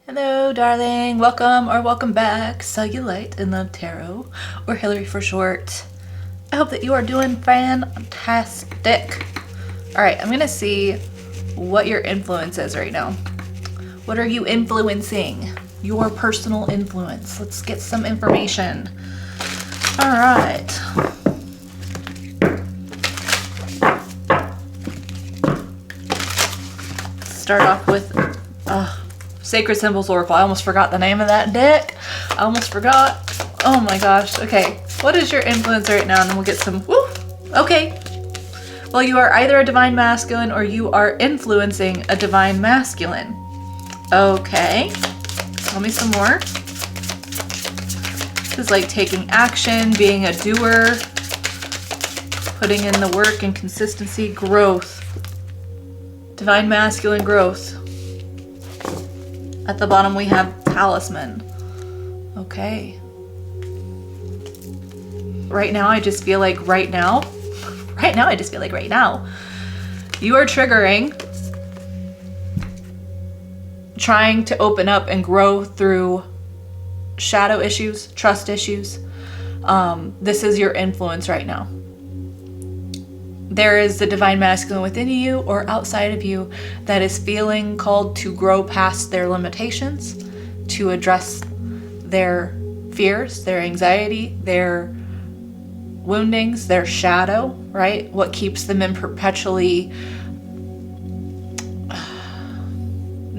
Hello, darling. Welcome or welcome back, Cellulite in Love Tarot, or Hillary for short. I hope that you are doing fantastic. All right, I'm gonna see what your influence is right now. What are you influencing? Your personal influence. Let's get some information. All right. Start off with Sacred Symbols Oracle. I almost forgot the name of that deck. I almost forgot. Oh my gosh. Okay. What is your influence right now? And then we'll get some. Woo! Okay. Well, you are either a divine masculine or you are influencing a divine masculine. Okay. Tell me some more. This is like taking action, being a doer, putting in the work and consistency, growth. Divine masculine growth. At the bottom we have talisman. Okay. Right now I just feel like right now you are triggering trying to open up and grow through shadow issues, trust issues. This is your influence right now. There is the divine masculine within you or outside of you that is feeling called to grow past their limitations, to address their fears, their anxiety, their woundings, their shadow, right? What keeps them in perpetually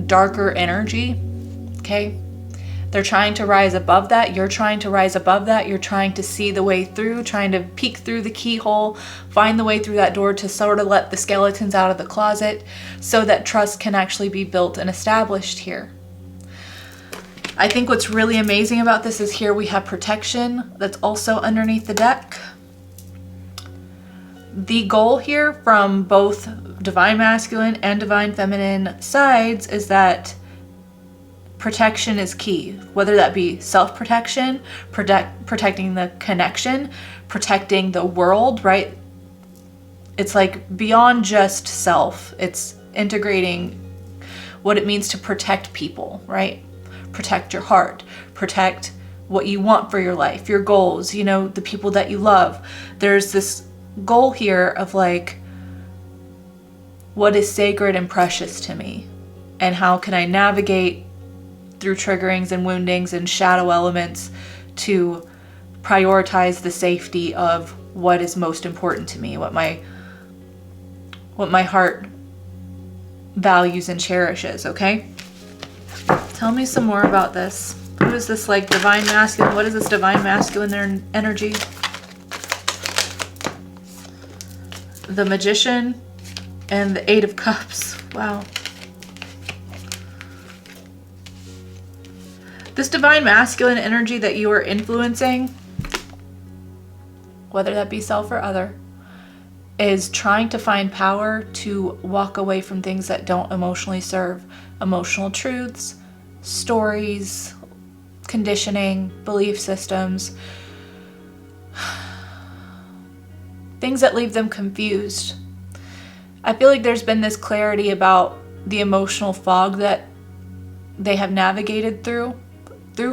darker energy, okay? They're trying to rise above that. You're trying to rise above that. You're trying to see the way through, trying to peek through the keyhole, find the way through that door to sort of let the skeletons out of the closet so that trust can actually be built and established here. I think what's really amazing about this is here we have protection that's also underneath the deck. The goal here from both divine masculine and divine feminine sides is that protection is key, whether that be self-protection, protecting the connection, protecting the world, right? It's like beyond just self. It's integrating what it means to protect people, right? Protect your heart, protect what you want for your life, your goals, you know, the people that you love. There's this goal here of like, what is sacred and precious to me? And how can I navigate through triggerings and woundings and shadow elements to prioritize the safety of what is most important to me, what my heart values and cherishes, okay? Tell me some more about this. Who is this like divine masculine? What is this divine masculine energy? The Magician and the Eight of Cups. Wow. This divine masculine energy that you are influencing, whether that be self or other, is trying to find power to walk away from things that don't emotionally serve. Emotional truths, stories, conditioning, belief systems, things that leave them confused. I feel like there's been this clarity about the emotional fog that they have navigated through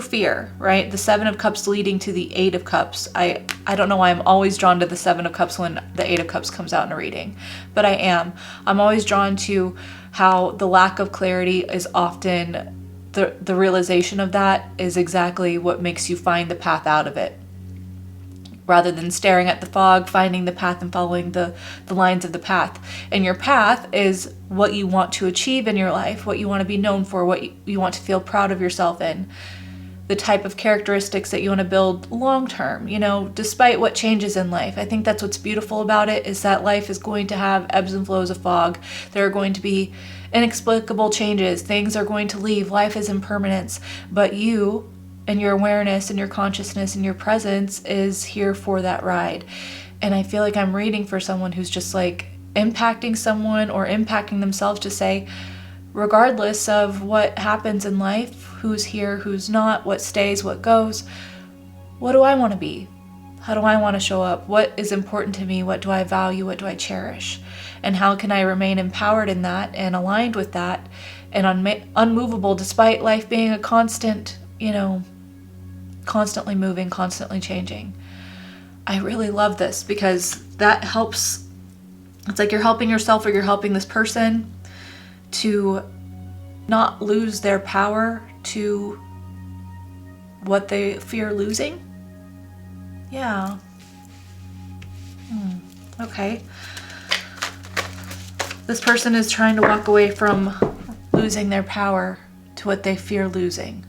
fear, right? The Seven of Cups leading to the Eight of Cups. I don't know why I'm always drawn to the Seven of Cups when the Eight of Cups comes out in a reading, but I am. I'm always drawn to how the lack of clarity is often, the realization of that is exactly what makes you find the path out of it. Rather than staring at the fog, finding the path and following the lines of the path. And your path is what you want to achieve in your life, what you want to be known for, what you want to feel proud of yourself in. The type of characteristics that you want to build long term, you know, despite what changes in life. I think that's what's beautiful about it, is that life is going to have ebbs and flows of fog. There are going to be inexplicable changes. Things are going to leave. Life is impermanence. But you and your awareness and your consciousness and your presence is here for that ride. And I feel like I'm reading for someone who's just like impacting someone or impacting themselves to say, regardless of what happens in life, who's here, who's not, what stays, what goes, what do I want to be? How do I want to show up? What is important to me? What do I value? What do I cherish? And how can I remain empowered in that and aligned with that and unmovable despite life being a constant, constantly moving, constantly changing. I really love this because that helps. It's like you're helping yourself or you're helping this person to not lose their power to what they fear losing. Yeah. Okay. This person is trying to walk away from losing their power to what they fear losing.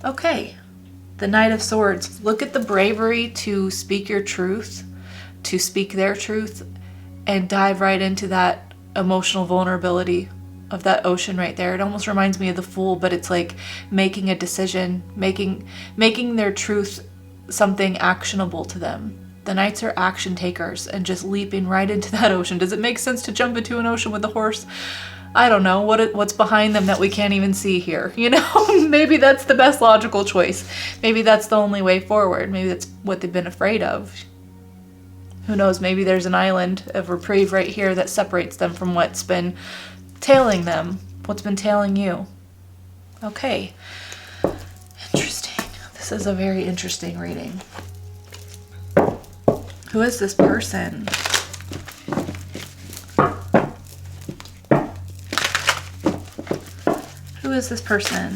Okay. The Knight of Swords. Look at the bravery to speak your truth, to speak their truth, and dive right into that emotional vulnerability of that ocean right there. It almost reminds me of the Fool, but it's like making a decision, making their truth something actionable to them. The Knights are action takers and just leaping right into that ocean. Does it make sense to jump into an ocean with a horse? I don't know what's behind them that we can't even see here. Maybe that's the best logical choice. Maybe that's the only way forward. Maybe that's what they've been afraid of. Who knows? Maybe there's an island of reprieve right here that separates them from what's been tailing them, what's been tailing you. Okay. Interesting. This is a very interesting reading. Who is this person? Who is this person?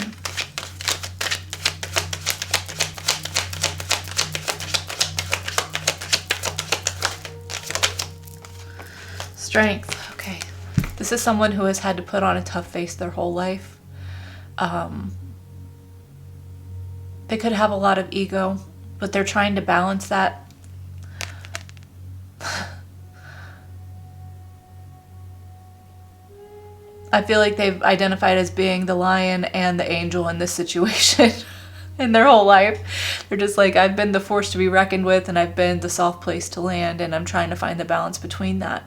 Strength. Okay. This is someone who has had to put on a tough face their whole life. They could have a lot of ego, but they're trying to balance that. I feel like they've identified as being the lion and the angel in this situation in their whole life. They're just like, I've been the force to be reckoned with, and I've been the soft place to land, and I'm trying to find the balance between that.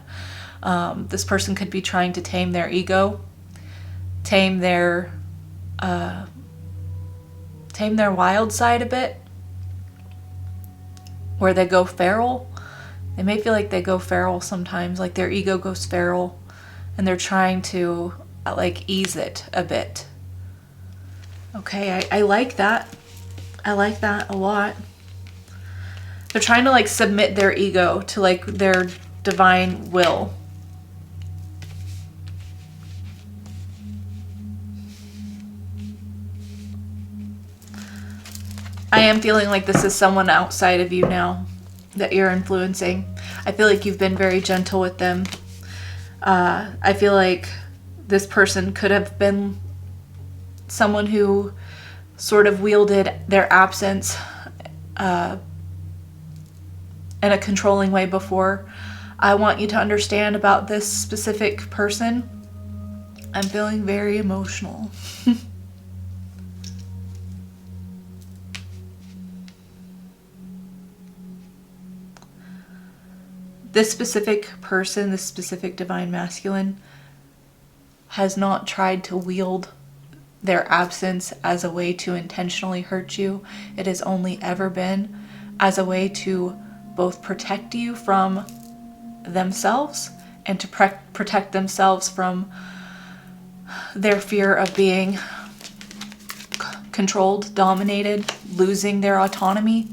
This person could be trying to tame their ego, tame their wild side a bit, where they go feral. They may feel like they go feral sometimes, like their ego goes feral, and they're trying to ease it a bit. Okay, I like that. I like that a lot. They're trying to submit their ego to their divine will. I am feeling like this is someone outside of you now that you're influencing. I feel like you've been very gentle with them. I feel like this person could have been someone who sort of wielded their absence in a controlling way before. I want you to understand about this specific person. I'm feeling very emotional. This specific person, this specific divine masculine, has not tried to wield their absence as a way to intentionally hurt you. It has only ever been as a way to both protect you from themselves and to protect themselves from their fear of being controlled, dominated, losing their autonomy.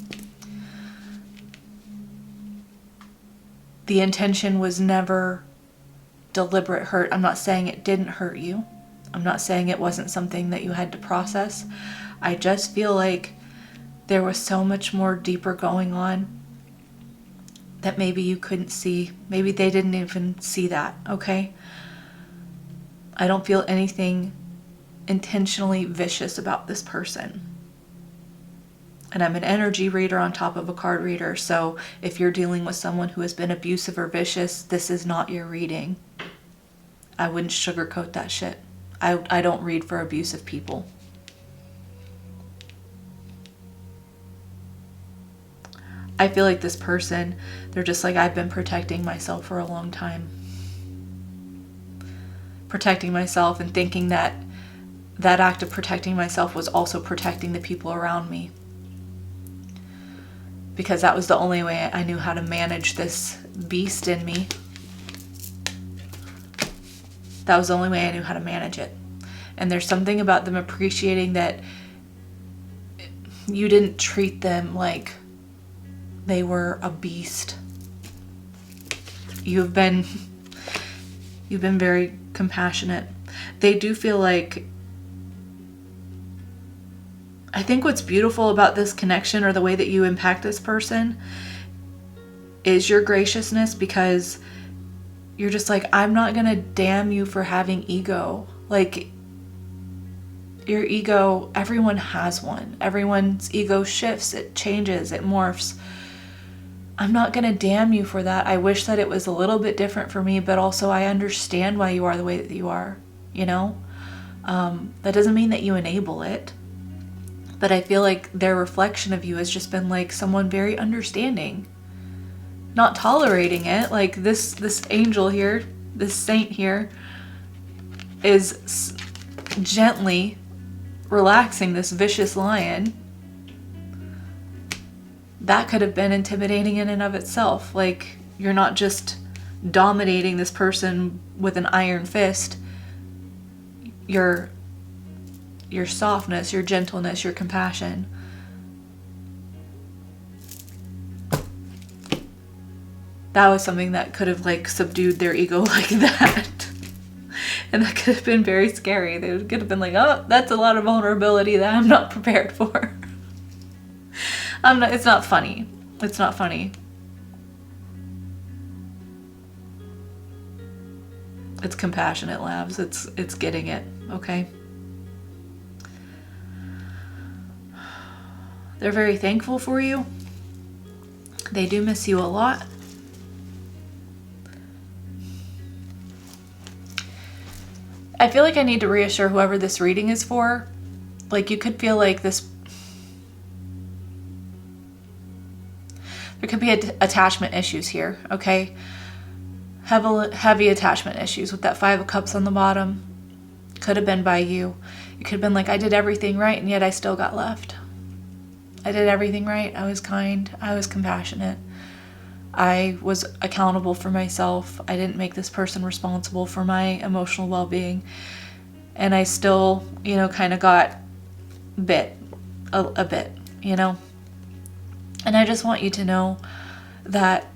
The intention was never deliberate hurt. I'm not saying it didn't hurt you. I'm not saying it wasn't something that you had to process. I just feel like there was so much more deeper going on that maybe you couldn't see. Maybe they didn't even see that, okay? I don't feel anything intentionally vicious about this person. And I'm an energy reader on top of a card reader, so if you're dealing with someone who has been abusive or vicious, this is not your reading. I wouldn't sugarcoat that shit. I don't read for abusive people. I feel like this person, they're just like, I've been protecting myself for a long time. Protecting myself and thinking that that act of protecting myself was also protecting the people around me. Because that was the only way I knew how to manage this beast in me. That was the only way I knew how to manage it. And there's something about them appreciating that you didn't treat them like they were a beast. You've been very compassionate. They do feel like, I think what's beautiful about this connection, or the way that you impact this person, is your graciousness, because you're just like, I'm not gonna damn you for having ego. Like, your ego, everyone has one. Everyone's ego shifts, it changes, it morphs. I'm not gonna damn you for that. I wish that it was a little bit different for me, but also I understand why you are the way that you are, you know? That doesn't mean that you enable it, but I feel like their reflection of you has just been like someone very understanding, not tolerating it. Like this angel here, this saint here, is gently relaxing this vicious lion. That could have been intimidating in and of itself. Like, you're not just dominating this person with an iron fist. Your softness, your gentleness, your compassion. That was something that could have like subdued their ego like that. And that could have been very scary. They could have been like, oh, that's a lot of vulnerability that I'm not prepared for. It's not funny. It's not funny. It's compassionate, Labs. It's getting it, okay? They're very thankful for you. They do miss you a lot. I feel like I need to reassure whoever this reading is for. Like, you could feel like this... There could be attachment issues here, okay? Heavy attachment issues with that 5 of Cups on the bottom. Could have been by you. You could have been like, I did everything right, and yet I still got left. I did everything right. I was kind. I was compassionate. I was accountable for myself. I didn't make this person responsible for my emotional well-being. And I still, kind of got bit, a bit, And I just want you to know that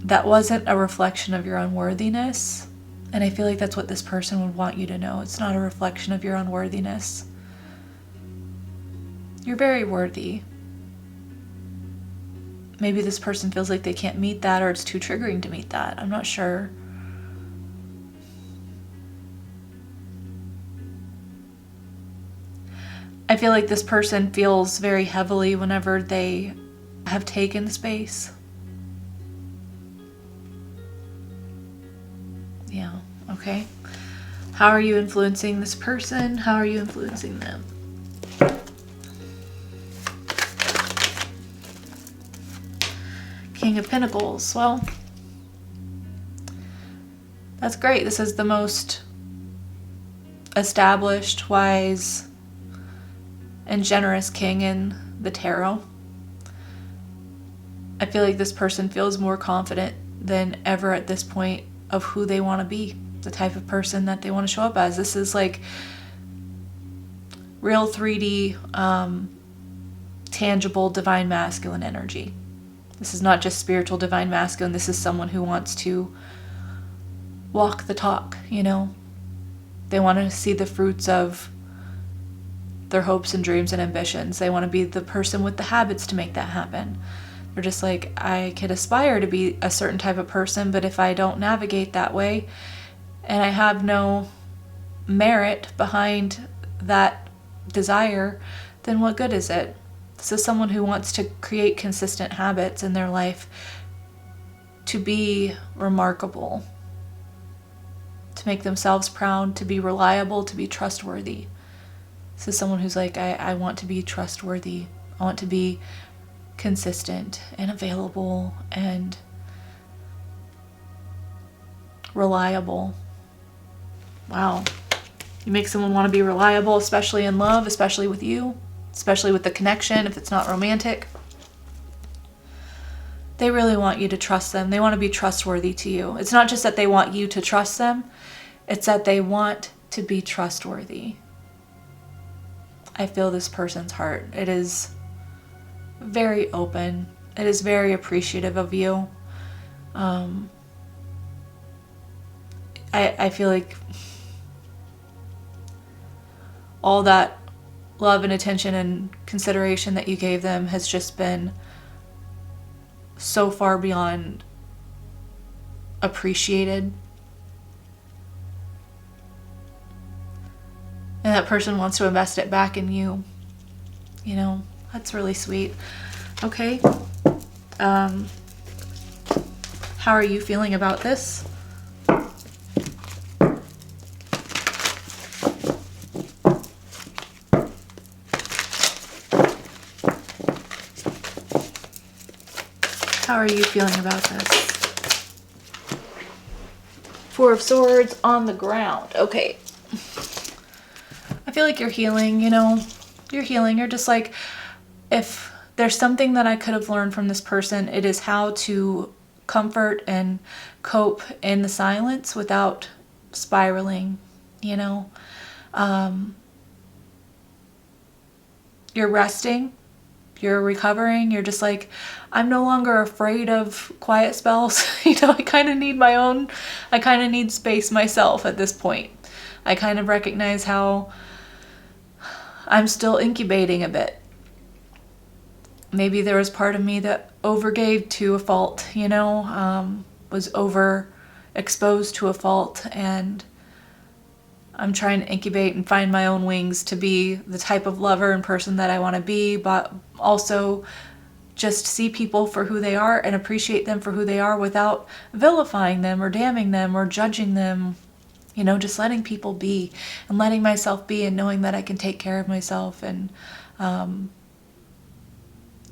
that wasn't a reflection of your unworthiness. And I feel like that's what this person would want you to know. It's not a reflection of your unworthiness. You're very worthy. Maybe this person feels like they can't meet that, or it's too triggering to meet that. I'm not sure. I feel like this person feels very heavily whenever they have taken space. Yeah, okay. How are you influencing this person? How are you influencing them? King of Pentacles. Well, that's great. This is the most established, wise, and generous king in the tarot. I feel like this person feels more confident than ever at this point of who they want to be, the type of person that they want to show up as. This is like real 3D, tangible, divine masculine energy. This is not just spiritual divine masculine. This is someone who wants to walk the talk, They want to see the fruits of their hopes and dreams and ambitions. They want to be the person with the habits to make that happen. They're just like, I could aspire to be a certain type of person, but if I don't navigate that way and I have no merit behind that desire, then what good is it? This is someone who wants to create consistent habits in their life to be remarkable, to make themselves proud, to be reliable, to be trustworthy. This is someone who's like, I want to be trustworthy. I want to be consistent and available and reliable. Wow. You make someone want to be reliable, especially in love, especially with you, especially with the connection, if it's not romantic. They really want you to trust them. They want to be trustworthy to you. It's not just that they want you to trust them. It's that they want to be trustworthy. I feel this person's heart. It is very open. It is very appreciative of you. I feel like all that love and attention and consideration that you gave them has just been so far beyond appreciated. And that person wants to invest it back in you. You know, that's really sweet. Okay. How are you feeling about this? How are you feeling about this? Four of Swords on the ground. Okay. I feel like you're healing, you know. You're healing. You're just like, if there's something that I could have learned from this person, it is how to comfort and cope in the silence without spiraling, you know. You're resting. You're recovering. You're just like, I'm no longer afraid of quiet spells. You know, I kind of need space myself at this point. I kind of recognize how I'm still incubating a bit. Maybe there was part of me that overgave to a fault, you know, was overexposed to a fault, and I'm trying to incubate and find my own wings to be the type of lover and person that I want to be, but also just see people for who they are and appreciate them for who they are without vilifying them or damning them or judging them. You know, just letting people be and letting myself be and knowing that I can take care of myself and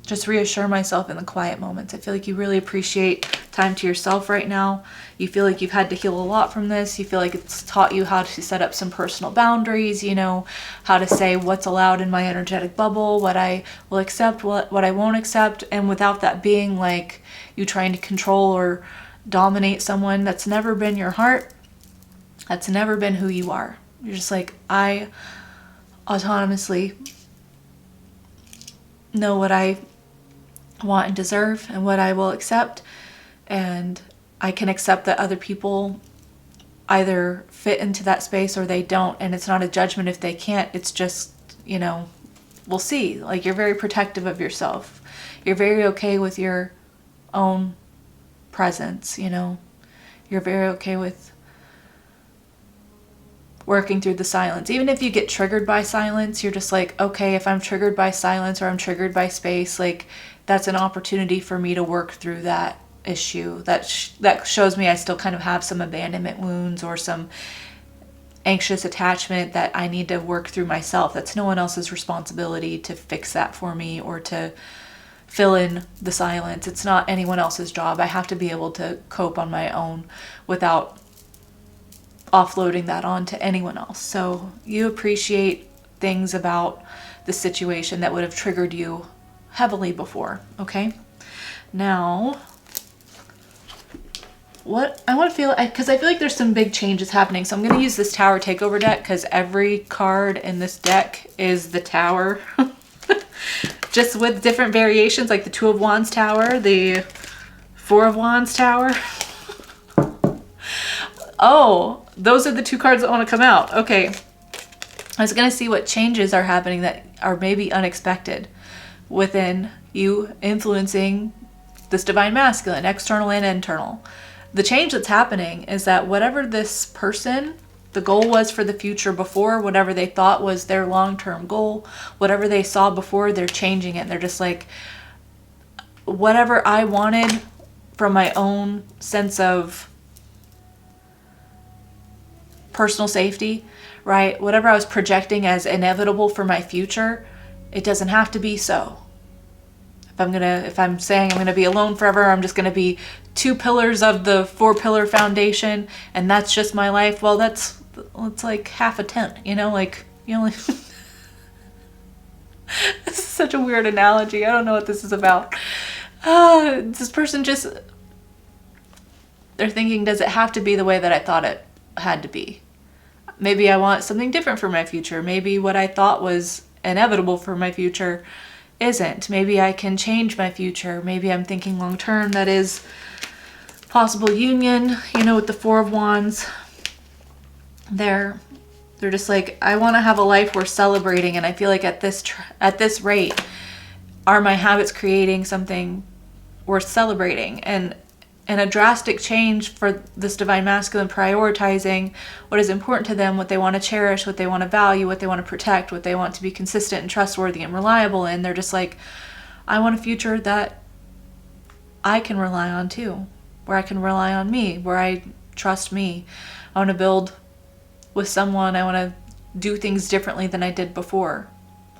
just reassure myself in the quiet moments. I feel like you really appreciate time to yourself right now. You feel like you've had to heal a lot from this. You feel like it's taught you how to set up some personal boundaries, you know, how to say what's allowed in my energetic bubble, what I will accept, what I won't accept, and without that being like you trying to control or dominate someone. That's never been your heart. That's never been who you are. You're just like, I autonomously know what I want and deserve and what I will accept, and I can accept that other people either fit into that space or they don't, and it's not a judgment if they can't. It's just, you know, we'll see. Like, you're very protective of yourself. You're very okay with your own presence, you know. You're very okay with working through the silence. Even if you get triggered by silence, you're just like, okay, if I'm triggered by silence or I'm triggered by space, like, that's an opportunity for me to work through that issue. That shows me I still kind of have some abandonment wounds or some anxious attachment that I need to work through myself. That's no one else's responsibility to fix that for me or to fill in the silence. It's not anyone else's job. I have to be able to cope on my own without offloading that onto anyone else. So you appreciate things about the situation that would have triggered you heavily before, okay? Now, what I want to feel, because I feel like there's some big changes happening. So I'm going to use this Tower Takeover deck because every card in this deck is the Tower. Just with different variations, like the Two of Wands Tower, the Four of Wands Tower. Oh, those are the two cards that want to come out. Okay. I was going to see what changes are happening that are maybe unexpected within you influencing this Divine Masculine, external and internal. The change that's happening is that whatever this person, the goal was for the future before, whatever they thought was their long-term goal, whatever they saw before, they're changing it. They're just like, whatever I wanted from my own sense of personal safety, right? Whatever I was projecting as inevitable for my future, it doesn't have to be so. If I'm saying I'm gonna be alone forever, I'm just gonna be 2 pillars of the 4-pillar foundation, and that's just my life. Well, it's like half a tent, you know, like you only. This is such a weird analogy. I don't know what this is about. This person just, they're thinking, does it have to be the way that I thought it had to be? Maybe I want something different for my future. Maybe what I thought was inevitable for my future isn't. Maybe I can change my future. Maybe I'm thinking long term. That is possible union, you know, with the Four of Wands. They're just like, I want to have a life worth celebrating, and I feel like at this rate, are my habits creating something worth celebrating? And a drastic change for this divine masculine, prioritizing what is important to them, what they want to cherish, what they want to value, what they want to protect, what they want to be consistent and trustworthy and reliable in. They're just like, I want a future that I can rely on too, where I can rely on me, where I trust me. I want to build with someone. I want to do things differently than I did before.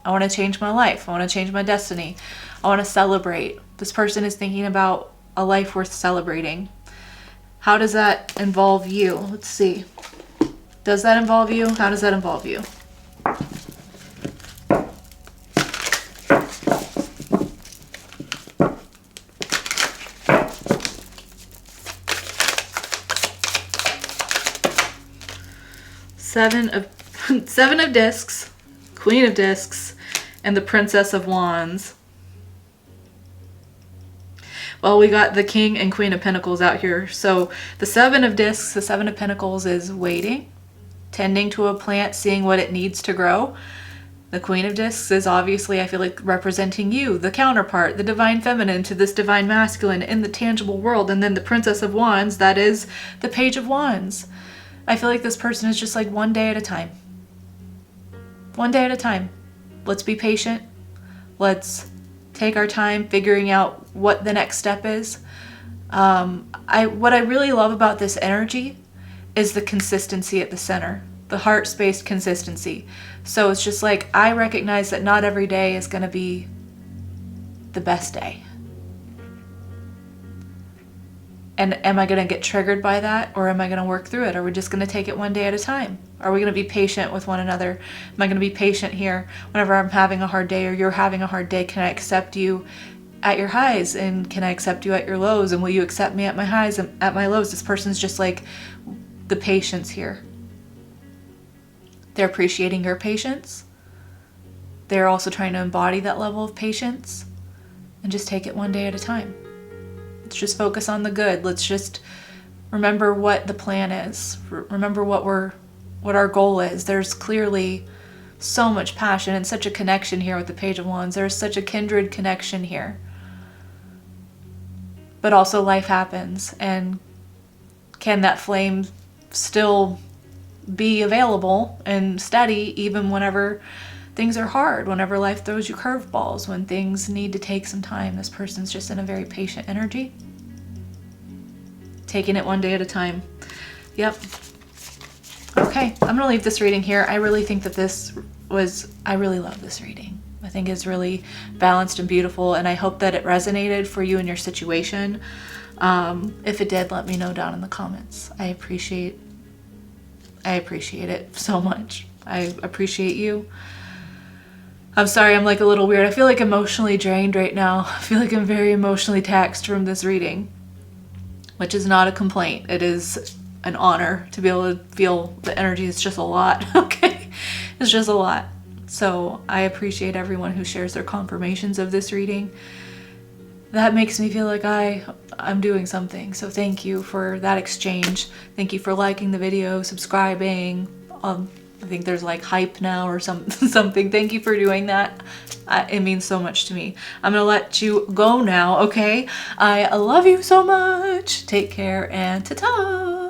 I want to change my life. I want to change my destiny. I want to celebrate. This person is thinking about a life worth celebrating. How does that involve you? Let's see. Does that involve you? How does that involve you? Seven of Discs, Queen of Discs, and the Princess of Wands. Well, we got the King and Queen of Pentacles out here. So the Seven of Discs, the Seven of Pentacles is waiting, tending to a plant, seeing what it needs to grow. The Queen of Discs is obviously, I feel like, representing you, the counterpart, the divine feminine to this divine masculine in the tangible world. And then the Princess of Wands, that is the Page of Wands. I feel like this person is just like one day at a time. One day at a time. Let's be patient. Let's take our time figuring out what the next step is. What I really love about this energy is the consistency at the center, the heart-spaced consistency. So it's just like, I recognize that not every day is going to be the best day. And am I going to get triggered by that, or am I going to work through it? Are we just going to take it one day at a time? Are we going to be patient with one another? Am I going to be patient here whenever I'm having a hard day or you're having a hard day? Can I accept you at your highs, and can I accept you at your lows? And will you accept me at my highs and at my lows? This person's just like the patience here. They're appreciating your patience. They're also trying to embody that level of patience, and just take it one day at a time. Let's just focus on the good. Let's just remember what the plan is. Remember what our goal is. There's clearly so much passion and such a connection here with the Page of Wands. There's such a kindred connection here. But also life happens, and can that flame still be available and steady even whenever things are hard, whenever life throws you curveballs, when things need to take some time? This person's just in a very patient energy, taking it one day at a time. Yep. Okay, I'm gonna leave this reading here. I really think that I really love this reading. I think it's really balanced and beautiful, and I hope that it resonated for you in your situation. If it did, let me know down in the comments. I appreciate it so much. I appreciate you. I'm sorry, I'm like a little weird. I feel like emotionally drained right now. I feel like I'm very emotionally taxed from this reading, which is not a complaint. It is an honor to be able to feel the energy. It's just a lot, okay? It's just a lot. So I appreciate everyone who shares their confirmations of this reading. That makes me feel like I'm doing something. So thank you for that exchange. Thank you for liking the video, subscribing. I think there's like hype now or something. Thank you for doing that. It means so much to me. I'm gonna let you go now, okay? I love you so much. Take care, and ta-ta!